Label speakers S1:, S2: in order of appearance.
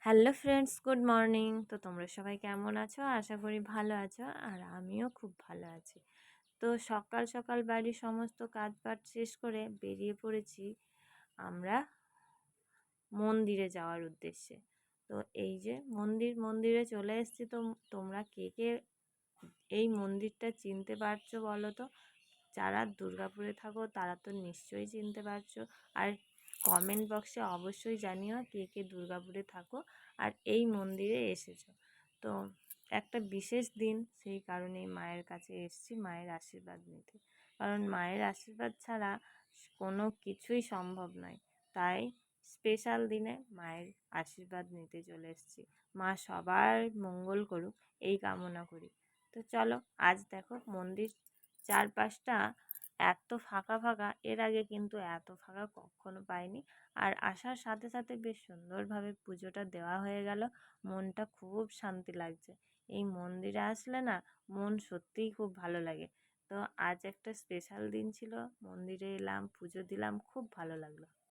S1: Hello friends, good morning. তো তোমরা সবাই কেমন আছো? আশা করি ভালো আছো, আর আমিও খুব ভালো আছি। তো সকাল সকাল বাড়ির সমস্ত কাজবাজ শেষ করে বেরিয়ে পড়েছি আমরা মন্দিরে যাওয়ার উদ্দেশ্যে। তো এই যে মন্দিরে চলে এসেছি। তো তোমরা কে কে এই মন্দিরটা চিনতে পারছো বলো তো? যারা দুর্গাপুরে থাকো তারা তো নিশ্চয়ই চিনতে পারছো। আর কমেন্ট বক্সে অবশ্যই জানিও কে কে দুর্গাপুরে থাকো আর এই মন্দিরে এসেছো। তো একটা বিশেষ দিন, সেই কারণেই মায়ের কাছে এসেছি মায়ের আশীর্বাদ নিতে। কারণ মায়ের আশীর্বাদ ছাড়া কোনো কিছুই সম্ভব নয়। তাই স্পেশাল দিনে মায়ের আশীর্বাদ নিতে চলে এসেছি। মা সবার মঙ্গল করুক এই কামনা করি। তো চলো, আজ দেখো মন্দির চারপাশটা এত ফাঁকা ফাঁকা, এর আগে কিন্তু এত ফাঁকা কখনো পাইনি। আর আসার সাথে সাথে বেশ সুন্দরভাবে পুজোটা দেওয়া হয়ে গেল। মনটা খুব শান্তি লাগছে। এই মন্দিরে আসলে না মন সত্যিই খুব ভালো লাগে। তো আজ একটা স্পেশাল দিন ছিল, মন্দিরে এলাম, পুজো দিলাম, খুব ভালো লাগলো।